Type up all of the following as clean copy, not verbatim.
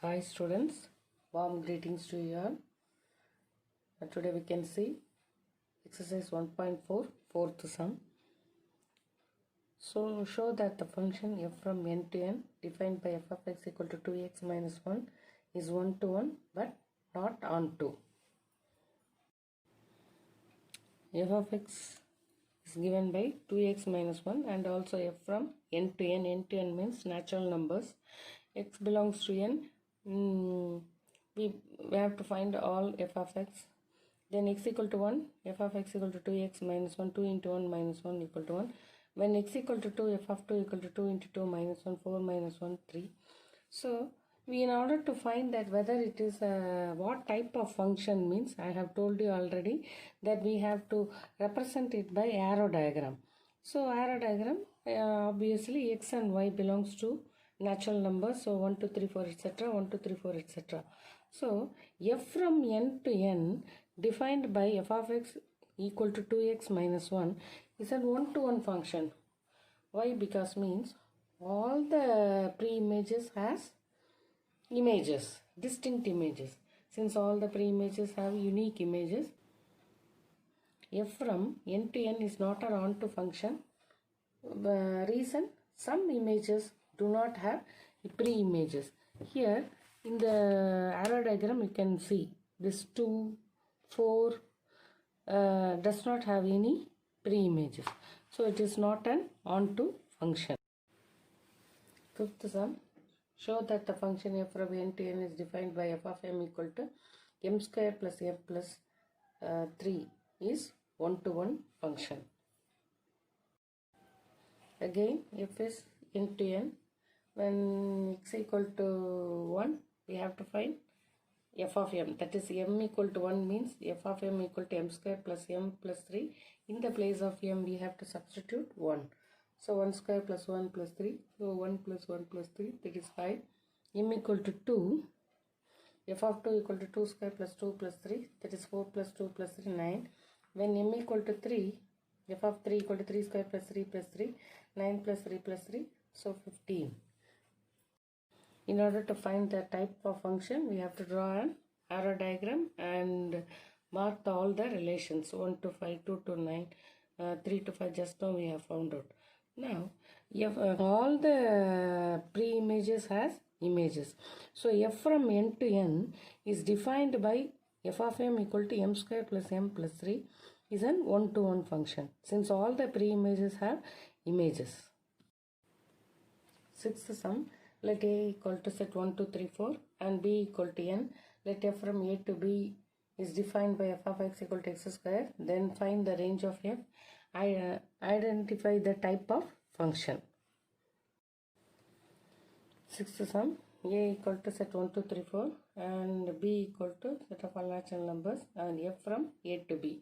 Hi students, warm greetings to you all. Today we can see exercise 1.4 fourth sum. So show that the function f from n to n defined by f of x equal to 2x minus 1 is 1 to 1 but not onto. F of x is given by 2x minus 1 and also f from n to n. N to n means natural numbers. X belongs to n. We have to find all f of x. Then x equal to 1, f of x equal to 2x minus 1, 2 into 1 minus 1 equal to 1. When x equal to 2, f of 2 equal to 2 into 2 minus 1, 4 minus 1, 3. So, in order to find that whether it is what type of function means, I have told you already that we have to represent it by arrow diagram. So, arrow diagram, obviously x and y belongs to natural numbers. So, 1, 2, 3, 4, etc. 1, 2, 3, 4, etc. So, f from n to n defined by f of x equal to 2x minus 1 is a 1-to-1 function. Why? Because means all the pre-images has images, distinct images. Since all the pre-images have unique images, f from n to n is not an onto function. Reason, some images do not have pre-images. Here in the arrow diagram you can see this 2, 4 does not have any pre-images. So it is not an onto function. Fifth sum. Show that the function f from n to n is defined by f of m equal to m square plus m plus 3 is 1-to-1 function. Again, f is n to n. When x equal to 1, we have to find f of m. That is m equal to 1 means f of m equal to m square plus m plus 3. In the place of m, we have to substitute 1. So 1 square plus 1 plus 3. So 1 plus 1 plus 3, that is 5. M equal to 2. F of 2 equal to 2 square plus 2 plus 3. That is 4 plus 2 plus 3, 9. When m equal to 3, f of 3 equal to 3 square plus 3 plus 3. 9 plus 3 plus 3. So 15. In order to find the type of function, we have to draw an arrow diagram and mark all the relations 1 to 5, 2 to 9, 3 to 5. Just now we have found out. Now, if all the pre-images has images. So, f from n to n is defined by f of m equal to m square plus m plus 3 is an 1-to-1 function. Since all the pre-images have images. Sixth sum. Let a equal to set 1, 2, 3, 4 and b equal to n. Let f from a to b is defined by f of x equal to x square. Then find the range of f. Identify the type of function. Sixth sum. A equal to set 1, 2, 3, 4 and b equal to set of all natural numbers and f from a to b.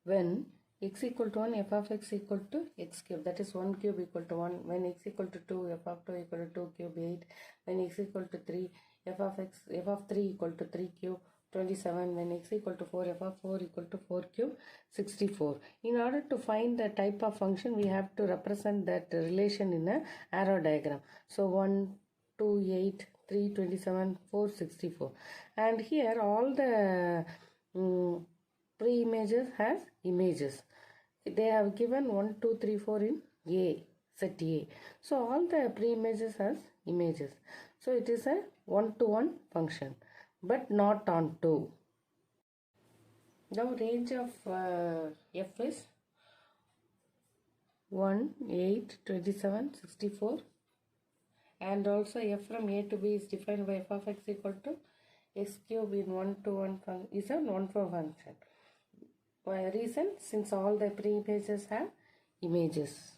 When x equal to 1, f of x equal to x cube, that is 1 cube equal to 1. When x equal to 2, f of 2 equal to 2 cube, 8. When x equal to 3, f of 3 equal to 3 cube, 27. When x equal to 4, f of 4 equal to 4 cube, 64. In order to find the type of function, we have to represent that relation in a arrow diagram. So 1, 2, 8, 3, 27, 4, 64. And here all the pre-images has images. They have given 1, 2, 3, 4 in A, set A. So all the pre-images has images. So it is a 1-to-1 function, but not onto. Now range of f is 1, 8, 27, 64. And also f from a to b is defined by f of x equal to x cube in 1-to-1 function is a 1-to-1 function. Why? Reason, since all the pre-images have images.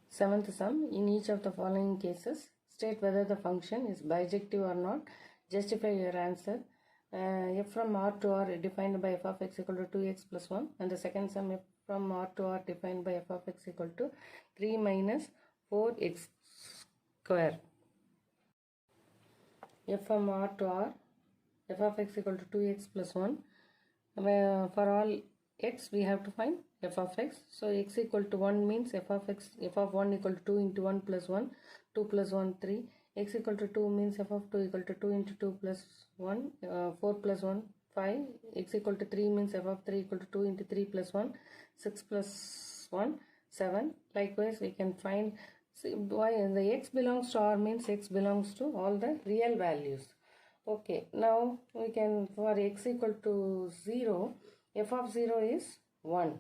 Seventh sum. In each of the following cases, state whether the function is bijective or not. Justify your answer. F from R to R defined by f of x equal to 2x plus 1. And the second sum, f from R to R defined by f of x equal to 3 minus 4x square. F from R to R, f of x equal to 2x plus 1. For all x, we have to find f of x. So x equal to 1 means f of 1 equal to 2 into 1 plus 1, 2 plus 1, 3. x equal to 2 means f of 2 equal to 2 into 2 plus 1, 4 plus 1, 5. X equal to 3 means f of 3 equal to 2 into 3 plus 1, 6 plus 1, 7. Likewise, we can find, see, why the x belongs to R means x belongs to all the real values. Okay, now we can, for x equal to 0, f of 0 is 1.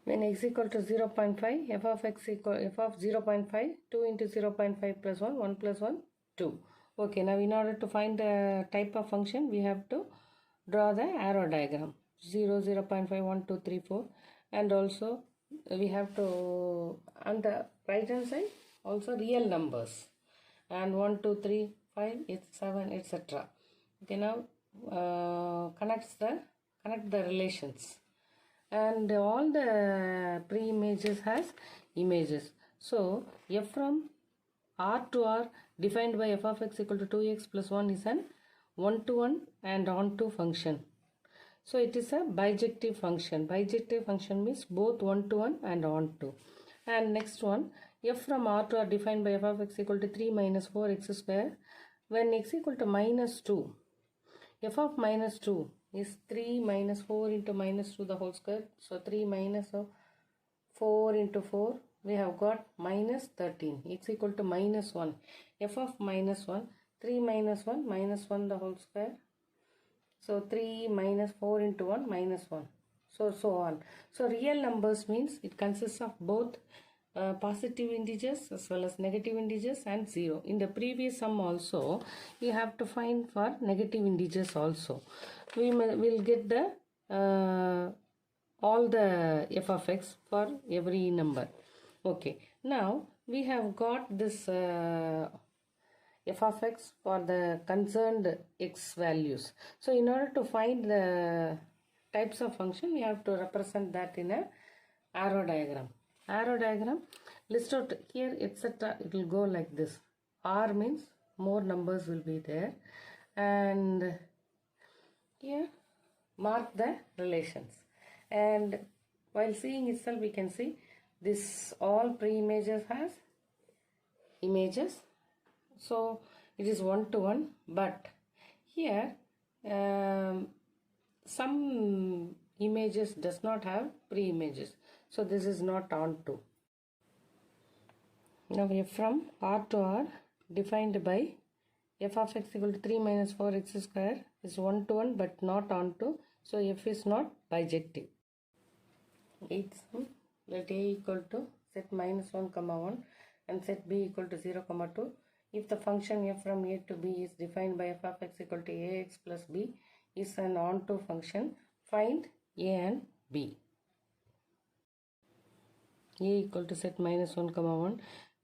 When x equal to 0.5, f of x equal f of 0.5, 2 into 0.5 plus 1, 1 plus 1, 2. Okay, now in order to find the type of function, we have to draw the arrow diagram. 0, 0.5, 1, 2, 3, 4. And also we have to, on the right hand side, also real numbers. And 1, 2, 3, 5, it's 7, etc. Okay, now connect the relations. And all the pre-images has images. So f from R to R defined by f of x equal to 2x plus 1 is an one-to-one and on-to function. So it is a bijective function. Bijective function means both one-to-one and on-to. And next one, f from R to R defined by f of x equal to 3 minus 4x square. When x equal to minus 2, f of minus 2 is 3 minus 4 into minus 2 the whole square. So 3 minus 4 into 4, we have got minus 13. X equal to minus 1. F of minus 1, 3 minus 1, minus 1 the whole square. So 3 minus 4 into 1, minus 1. So on. So real numbers means it consists of both positive integers as well as negative integers and 0. In the previous sum also, we have to find for negative integers also. We will get the all the f of x for every number. Okay, now we have got this f of x for the concerned x values. So in order to find the types of function, we have to represent that in a arrow diagram. Arrow diagram, list out here, etc. It will go like this. R means more numbers will be there, and here mark the relations. And while seeing itself, we can see this all pre-images has images. So it is one-to-one, but here some images does not have pre-images. So this is not on-to. Now f from R to R defined by f of x equal to 3 minus 4x square is one-to-one but not on-to. So f is not bijective. It's let a equal to set minus 1 comma 1 and set b equal to 0 comma 2. If the function f from a to b is defined by f of x equal to ax plus b is an onto function, find a and b. A equal to set minus 1 comma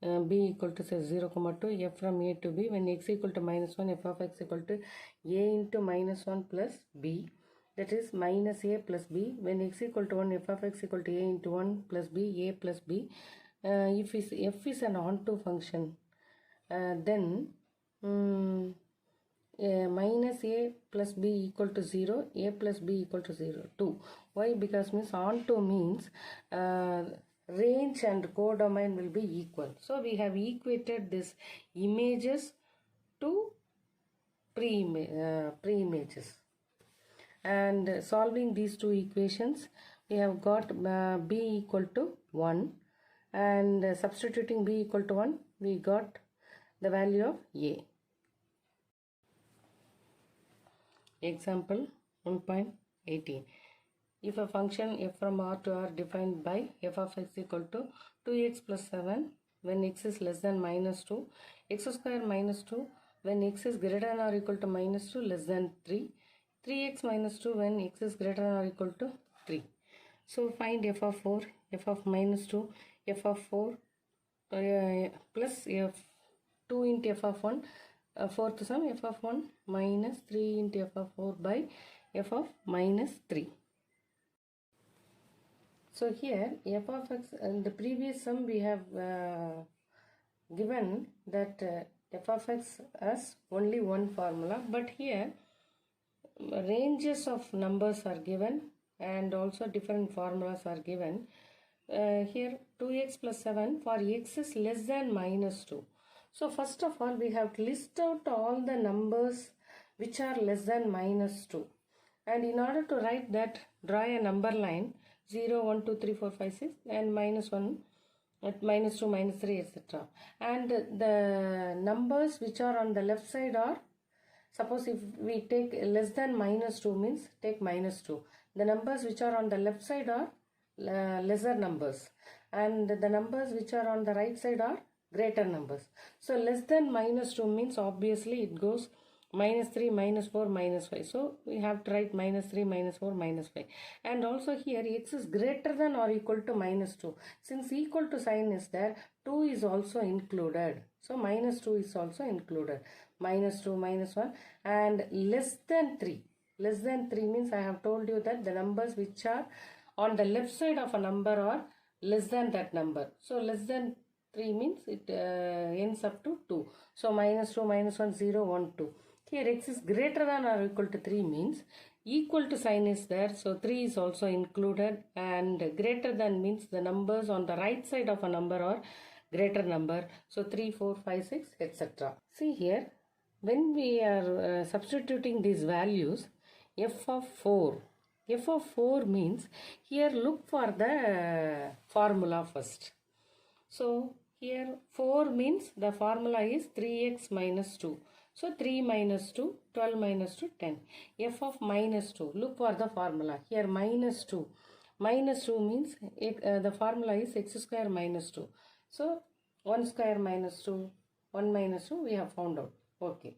1, b equal to set 0 comma 2, f from a to b. When x equal to minus 1, f of x equal to a into minus 1 plus b, that is minus a plus b. When x equal to 1, f of x equal to a into 1 plus b, a plus b. If f is an onto function, then minus a plus b equal to 0, a plus b equal to 0, 2. Why? Because means onto means range and codomain will be equal. So we have equated this images to pre-images. And solving these two equations, we have got b equal to 1, and substituting b equal to 1, we got the value of a. Example 1.18. If a function f from R to R defined by f of x equal to 2x plus 7 when x is less than minus 2, x square minus 2 when x is greater than or equal to minus 2 less than 3, 3x minus 2 when x is greater than or equal to 3. So find f of 4, f of minus 2, f of 4 plus f 2 into f of 1, fourth sum f of 1 minus 3 into f of 4 by f of minus 3. So here f of x, in the previous sum we have given that f of x has only one formula, but here ranges of numbers are given and also different formulas are given. Here 2x plus 7 for x is less than minus 2. So first of all, we have to list out all the numbers which are less than minus 2. And in order to write that, draw a number line 0, 1, 2, 3, 4, 5, 6 and minus 1 at minus 2, minus 3, etc. And the numbers which are on the left side are, suppose if we take less than minus 2 means take minus 2. The numbers which are on the left side are lesser numbers, and the numbers which are on the right side are greater numbers. So less than minus 2 means obviously it goes minus 3, minus 4, minus 5. So we have to write minus 3, minus 4, minus 5. And also here x is greater than or equal to minus 2. Since equal to sign is there, 2 is also included. So minus 2 is also included. Minus 2, minus 1 and less than 3. Less than 3 means I have told you that the numbers which are on the left side of a number are less than that number. So less than 3 means it ends up to 2. So minus 2, minus 1, 0, 1, 2. Here x is greater than or equal to 3 means equal to sign is there. So 3 is also included, and greater than means the numbers on the right side of a number are greater number. So 3, 4, 5, 6, etc. See here, when we are substituting these values, f of 4. F of 4 means here look for the formula first. So here 4 means the formula is 3x minus 2. So 3 minus 2, 12 minus 2, 10. F of minus 2, look for the formula. Here minus 2. Minus 2 means the formula is x square minus 2. So 1 square minus 2, 1 minus 2 we have found out. Okay.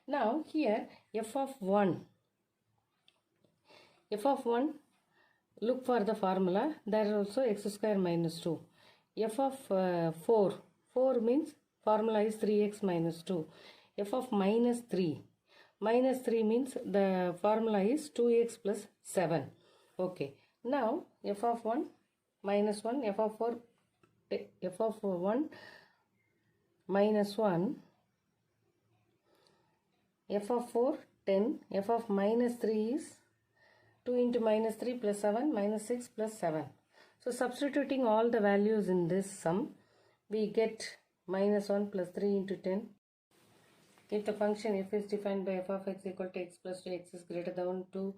Now here f of 1. F of 1, look for the formula. There also x square minus 2. F of 4. 4 means formula is 3x minus 2. F of minus 3. Minus 3 means the formula is 2x plus 7. Okay. Now f of 1 minus 1. F of 4. F of 1 minus 1. F of 4 10. F of minus 3 is 2 into minus 3 plus 7 minus 6 plus 7. So substituting all the values in this sum, we get minus 1 plus 3 into 10. If the function f is defined by f of x equal to x plus 2, x is greater than 2,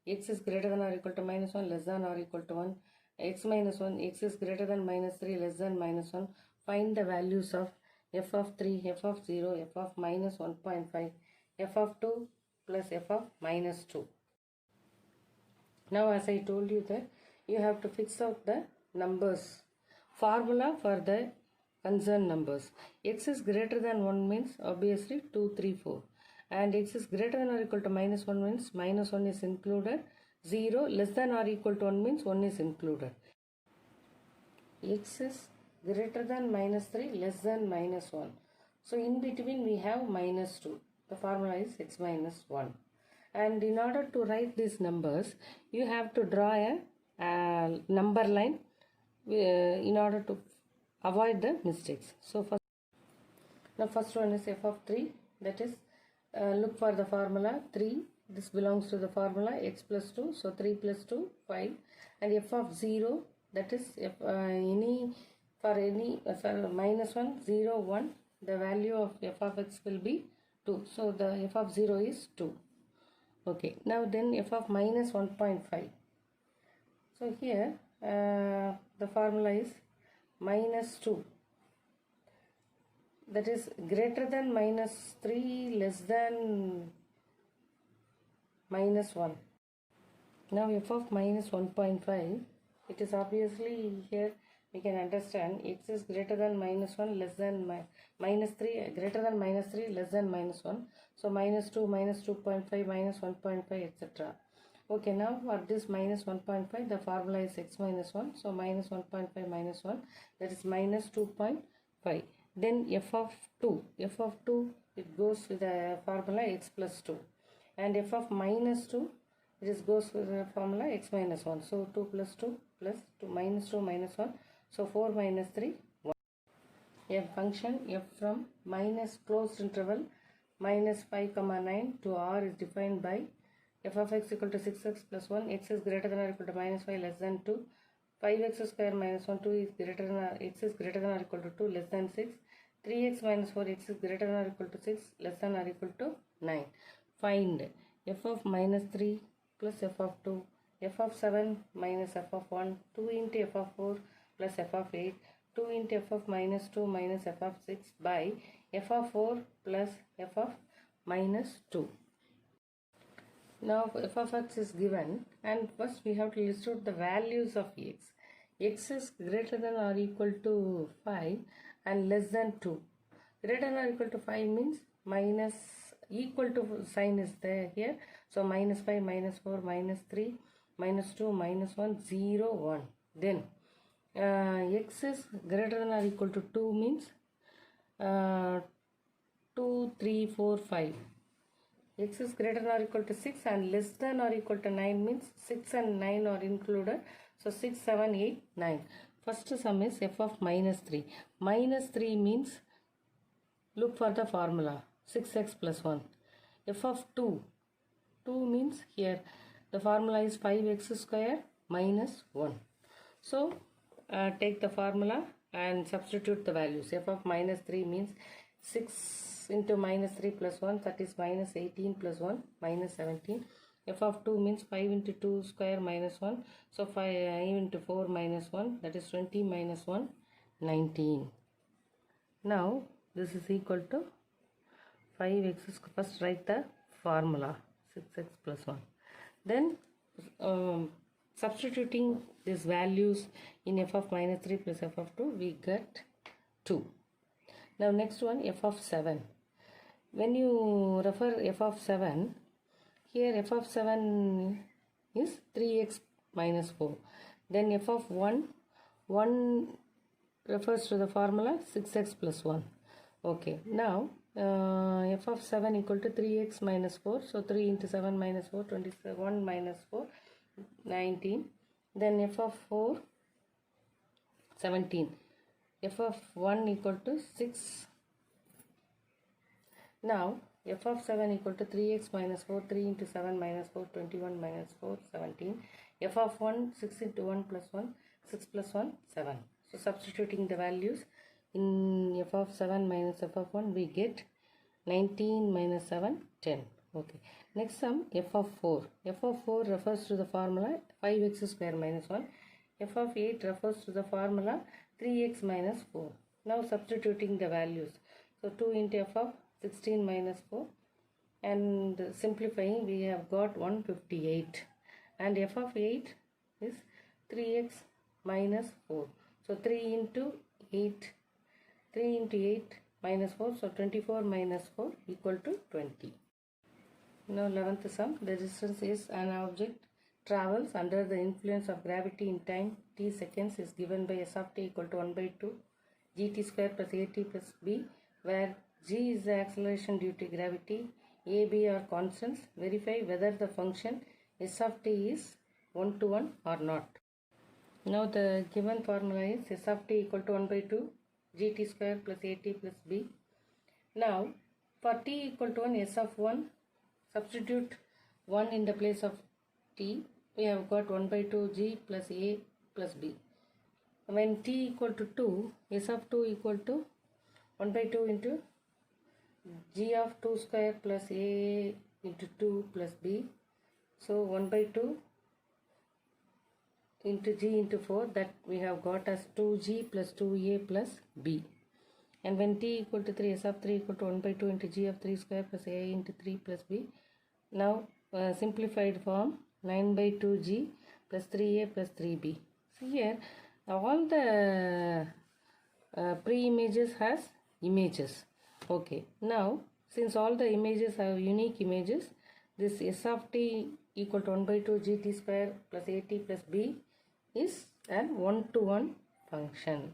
x is greater than or equal to minus 1, less than or equal to 1, x minus 1, x is greater than minus 3, less than minus 1, find the values of f of 3, f of 0, f of minus 1.5, f of 2 plus f of minus 2. Now as I told you that you have to fix out the numbers, formula for the concerned numbers. X is greater than 1 means obviously 2, 3, 4. And x is greater than or equal to minus 1 means minus 1 is included. 0 less than or equal to 1 means 1 is included. X is greater than minus 3, less than minus 1. So in between we have minus 2. The formula is x minus 1. And in order to write these numbers, you have to draw a number line in order to avoid the mistakes. So first one is f of 3, that is look for the formula 3. This belongs to the formula x plus 2, so 3 plus 2, 5. And f of 0, that is for minus 1, 0, 1, the value of f of x will be 2. So the f of 0 is 2. Okay, now then f of minus 1.5. So here the formula is minus 2, that is greater than minus 3, less than minus 1. Now f of minus 1.5, it is obviously here we can understand x is greater than minus 1, less than minus 3, greater than minus 3, less than minus 1. So minus 2, minus 2.5, minus 1.5, etc. Okay, now for this minus 1.5, the formula is x minus 1. So minus 1.5 minus 1, that is minus 2.5. Then f of 2. F of 2, it goes with the formula x plus 2. And f of minus 2, it goes with the formula x minus 1. So 2 plus 2 plus 2 minus 2 minus 1. So 4 minus 3, 1. A function f from minus closed interval minus 5, 9 to r is defined by f of x equal to 6x plus 1, x is greater than or equal to minus 5, less than 2, 5x square minus 1, 2 is greater than x is greater than or equal to 2, less than 6, 3x minus 4x is greater than or equal to 6, less than or equal to 9. Find f of minus 3 plus f of 2, f of 7 minus f of 1, 2 into f of 4 plus f of 8, 2 into f of minus 2 minus f of 6 by f of 4 plus f of minus 2. Now f of x is given, and first we have to list out the values of x. X is greater than or equal to 5 and less than 2. Greater than or equal to 5 means minus equal to sign is there here. So minus 5, minus 4, minus 3, minus 2, minus 1, 0, 1. Then x is greater than or equal to 2 means 2, 3, 4, 5. X is greater than or equal to 6 and less than or equal to 9 means 6 and 9 are included. So 6, 7, 8, 9. First sum is f of minus 3. Minus 3 means look for the formula 6x plus 1. F of 2. 2 means here the formula is 5x square minus 1. So take the formula and substitute the values. F of minus 3 means 6 into minus 3 plus 1, that is minus 18 plus 1, minus 17. F of 2 means 5 into 2 square minus 1. So 5 into 4 minus 1, that is 20 minus 1, 19. Now this is equal to 5x. First write the formula 6x plus 1. Then substituting these values in f of minus 3 plus f of 2, we get 2. Now next one, f of 7. When you refer f of 7, here f of 7 is 3x minus 4. Then f of 1 refers to the formula 6x plus 1. Okay, now f of 7 equal to 3x minus 4. So 3 into 7 minus 4, 21 minus 4, 19. Then f of 4, 17. F of 1 equal to 6. Now f of 7 equal to 3x minus 4, 3 into 7 minus 4, 21 minus 4, 17. F of 1, 6 into 1 plus 1, 6 plus 1, 7. So substituting the values in f of 7 minus f of 1, we get 19 minus 7, 10. Okay. Next sum, f of 4. F of 4 refers to the formula 5x square minus 1. F of 8 refers to the formula 3x minus 4. Now substituting the values. So 2 into f of 16 minus 4, and simplifying we have got 158, and f of 8 is 3x minus 4. So 3 into 8 minus 4, so 24 minus 4 equal to 20. Now 11th sum, the distance is an object travels under the influence of gravity in time t seconds is given by s of t equal to 1 by 2 gt square plus at plus b, where g is the acceleration due to gravity, a, b are constants. Verify whether the function s of t is 1 to 1 or not. Now the given formula is s of t equal to 1 by 2 gt square plus at plus b. Now for t equal to 1, s of 1, substitute 1 in the place of t. We have got 1 by 2 g plus a plus b. When t equal to 2, s of 2 equal to 1 by 2 into g of 2 square plus a into 2 plus b. So 1 by 2 into g into 4, that we have got as 2g plus 2a plus b. And when t equal to 3, s of 3 equal to 1 by 2 into g of 3 square plus a into 3 plus b. Now simplified form 9 by 2g plus 3a plus 3b. So here all the pre-images has images. Okay, now since all the images have unique images, this s of t equal to 1 by 2 gt square plus at plus b is an 1-to-1 function.